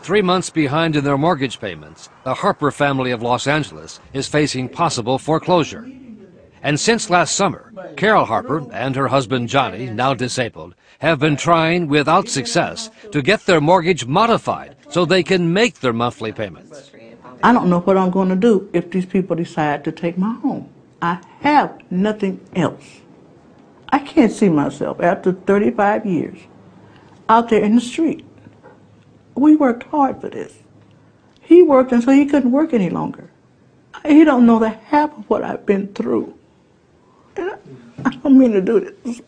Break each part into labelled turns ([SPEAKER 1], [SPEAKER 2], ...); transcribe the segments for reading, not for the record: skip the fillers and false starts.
[SPEAKER 1] 3 months behind in their mortgage payments, the Harper family of Los Angeles is facing possible foreclosure. And since last summer, Carol Harper and her husband Johnny, now disabled, have been trying without success to get their mortgage modified so they can make their monthly payments.
[SPEAKER 2] I don't know what I'm going to do if these people decide to take my home. I have nothing else. I can't see myself after 35 years out there in the street. We worked hard for this. He worked until he couldn't work any longer. He don't know the half of what I've been through. And I don't mean to do this.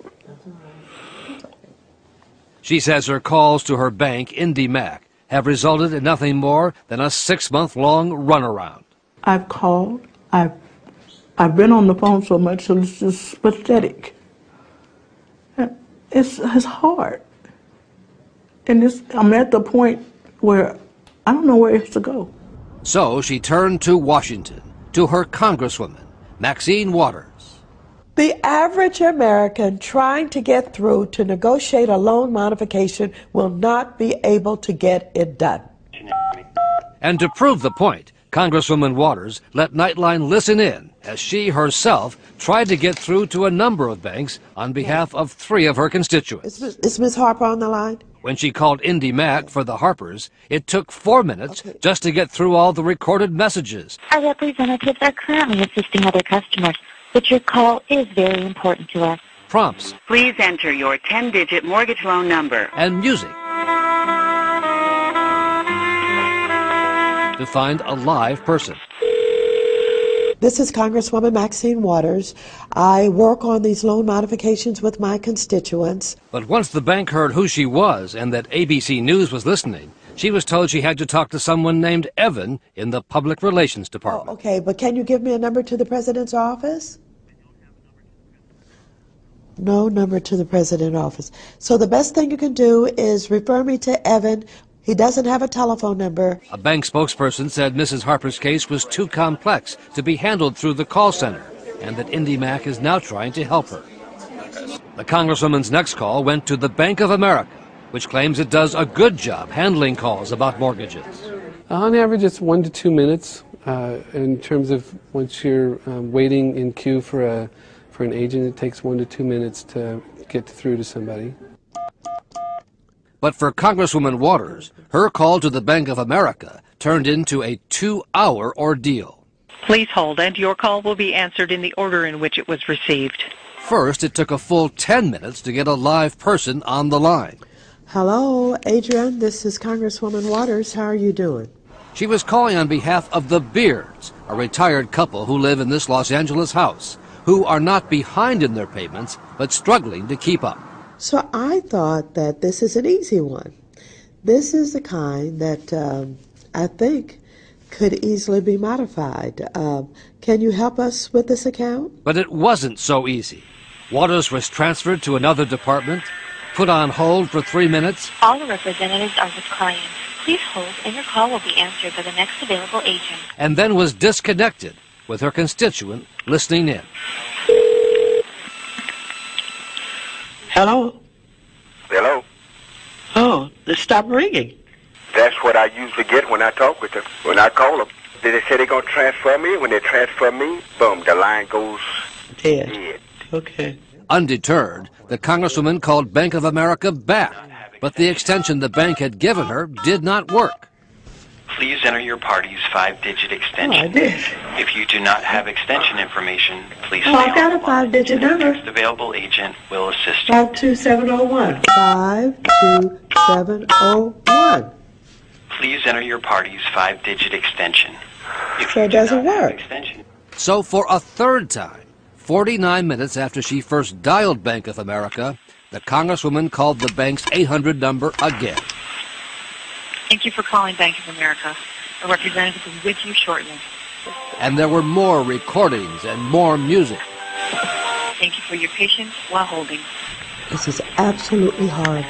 [SPEAKER 1] She says her calls to her bank, IndyMac, have resulted in nothing more than a 6-month-long runaround.
[SPEAKER 2] I've called. I've been on the phone so much so it's just pathetic. It's hard. And I'm at the point where I don't know where else to go.
[SPEAKER 1] So she turned to Washington, to her Congresswoman, Maxine Waters.
[SPEAKER 3] The average American trying to get through to negotiate a loan modification will not be able to get it done.
[SPEAKER 1] And to prove the point, Congresswoman Waters let Nightline listen in as she herself tried to get through to a number of banks on behalf of 3 of her constituents.
[SPEAKER 3] Is Ms. Harper on the line?
[SPEAKER 1] When she called IndyMac for the Harpers, it took 4 minutes just to get through all the recorded messages.
[SPEAKER 4] Our representatives are currently assisting other customers, but your call is very important to us.
[SPEAKER 1] Prompts.
[SPEAKER 5] Please enter your 10-digit mortgage loan number.
[SPEAKER 1] And music. To find a live person.
[SPEAKER 3] This is Congresswoman Maxine Waters. I work on these loan modifications with my constituents.
[SPEAKER 1] But once the bank heard who she was and that ABC News was listening, she was told she had to talk to someone named Evan in the Public Relations Department.
[SPEAKER 3] Oh, okay, but can you give me a number to the President's office? No number to the President's office. So the best thing you can do is refer me to Evan. He doesn't have a telephone number.
[SPEAKER 1] A bank spokesperson said Mrs. Harper's case was too complex to be handled through the call center, and that IndyMac is now trying to help her. The Congresswoman's next call went to the Bank of America, which claims it does a good job handling calls about mortgages.
[SPEAKER 6] On average, it's 1 to 2 minutes in terms of once you're waiting in queue for an agent. It takes 1 to 2 minutes to get through to somebody.
[SPEAKER 1] But for Congresswoman Waters, her call to the Bank of America turned into a 2-hour ordeal.
[SPEAKER 5] Please hold, and your call will be answered in the order in which it was received.
[SPEAKER 1] First, it took a full 10 minutes to get a live person on the line.
[SPEAKER 3] Hello, Adrian. This is Congresswoman Waters. How are you doing?
[SPEAKER 1] She was calling on behalf of the Beards, a retired couple who live in this Los Angeles house, who are not behind in their payments, but struggling to keep up.
[SPEAKER 3] So I thought that this is an easy one. This is the kind that I think could easily be modified. Can you help us with this account?
[SPEAKER 1] But it wasn't so easy. Waters was transferred to another department, put on hold for 3 minutes.
[SPEAKER 4] All the representatives are with clients. Please hold, and your call will be answered by the next available agent.
[SPEAKER 1] And then was disconnected with her constituent listening in.
[SPEAKER 7] Hello?
[SPEAKER 8] Hello?
[SPEAKER 7] Oh, they stopped ringing.
[SPEAKER 8] That's what I usually get when I talk with them. When I call them, they say they're going to transfer me. When they transfer me, boom, the line goes dead.
[SPEAKER 7] Okay.
[SPEAKER 1] Undeterred, the Congresswoman called Bank of America back, but the extension the bank had given her did not work.
[SPEAKER 9] Please enter your party's 5-digit extension.
[SPEAKER 7] Oh, I did.
[SPEAKER 9] If you do not have extension information, please
[SPEAKER 3] Oh, I've got a 5-digit number.
[SPEAKER 9] The available agent will assist you.
[SPEAKER 3] 52701. 52701.
[SPEAKER 9] Please enter your party's 5-digit extension. If
[SPEAKER 3] So
[SPEAKER 9] you
[SPEAKER 3] it
[SPEAKER 9] do
[SPEAKER 3] doesn't
[SPEAKER 9] not have
[SPEAKER 3] work.
[SPEAKER 9] extension,
[SPEAKER 1] So for a third time, 49 minutes after she first dialed Bank of America, the Congresswoman called the bank's 800 number again.
[SPEAKER 4] Thank you for calling Bank of America. A representative is with you shortly.
[SPEAKER 1] And there were more recordings and more music.
[SPEAKER 4] Thank you for your patience while holding.
[SPEAKER 3] This is absolutely horrible.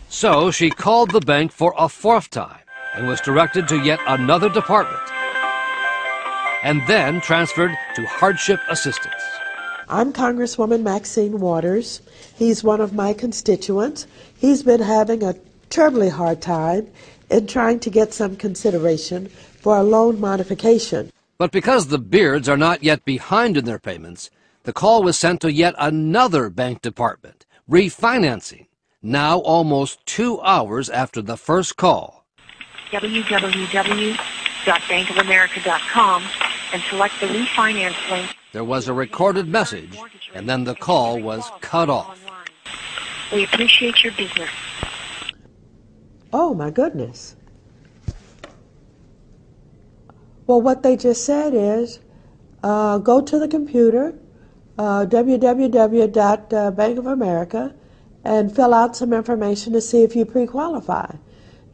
[SPEAKER 1] So she called the bank for a 4th time and was directed to yet another department, and then transferred to hardship assistance.
[SPEAKER 3] I'm Congresswoman Maxine Waters. He's one of my constituents. He's been having a terribly hard time in trying to get some consideration for a loan modification.
[SPEAKER 1] But because the Beards are not yet behind in their payments, the call was sent to yet another bank department, refinancing, now almost 2 hours after the first call.
[SPEAKER 10] www.bankofamerica.com and select the refinance link.
[SPEAKER 1] There was a recorded message, and then the call was cut off.
[SPEAKER 10] We appreciate your business.
[SPEAKER 3] Oh, my goodness. Well, what they just said is, go to the computer, www.Bank of America, and fill out some information to see if you pre-qualify.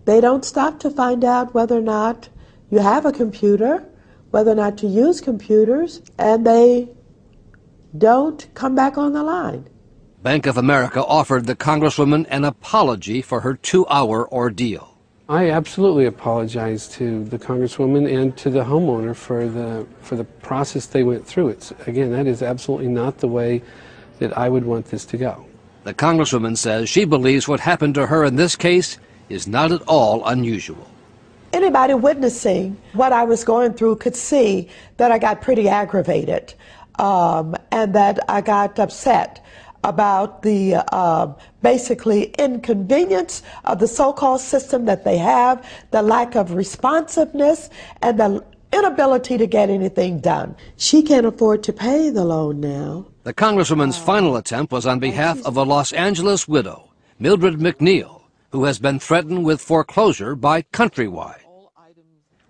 [SPEAKER 3] They don't stop to find out whether or not you have a computer, whether or not you use computers, and they don't come back on the line.
[SPEAKER 1] Bank of America offered the Congresswoman an apology for her 2-hour ordeal.
[SPEAKER 6] I absolutely apologize to the Congresswoman and to the homeowner for the process they went through. Again, that is absolutely not the way that I would want this to go.
[SPEAKER 1] The Congresswoman says she believes what happened to her in this case is not at all unusual.
[SPEAKER 3] Anybody witnessing what I was going through could see that I got pretty aggravated and that I got upset about the basically inconvenience of the so-called system that they have, the lack of responsiveness, and the inability to get anything done. She can't afford to pay the loan now.
[SPEAKER 1] The Congresswoman's final attempt was on behalf of a Los Angeles widow, Mildred McNeil, who has been threatened with foreclosure by Countrywide.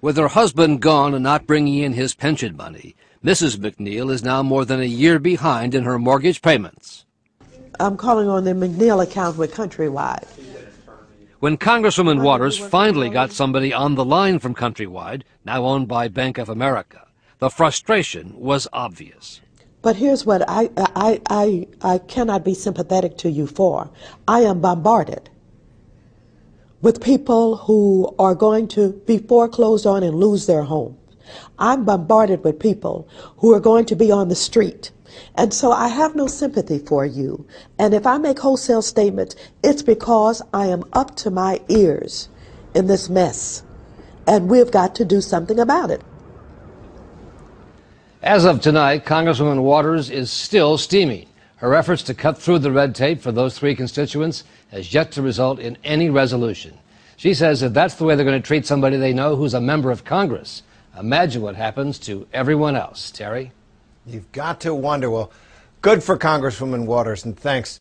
[SPEAKER 1] With her husband gone and not bringing in his pension money, Mrs. McNeil is now more than a year behind in her mortgage payments.
[SPEAKER 3] I'm calling on the McNeil account with Countrywide.
[SPEAKER 1] When Congresswoman Waters finally got somebody on the line from Countrywide, now owned by Bank of America, the frustration was obvious.
[SPEAKER 3] But here's what I cannot be sympathetic to you for. I am bombarded with people who are going to be foreclosed on and lose their home. I'm bombarded with people who are going to be on the street. And so I have no sympathy for you. And if I make wholesale statements, it's because I am up to my ears in this mess. And we've got to do something about it.
[SPEAKER 1] As of tonight, Congresswoman Waters is still steaming. Her efforts to cut through the red tape for those three constituents has yet to result in any resolution. She says if that's the way they're going to treat somebody they know who's a member of Congress, imagine what happens to everyone else. Terry?
[SPEAKER 11] You've got to wonder. Well, good for Congresswoman Waters, and thanks.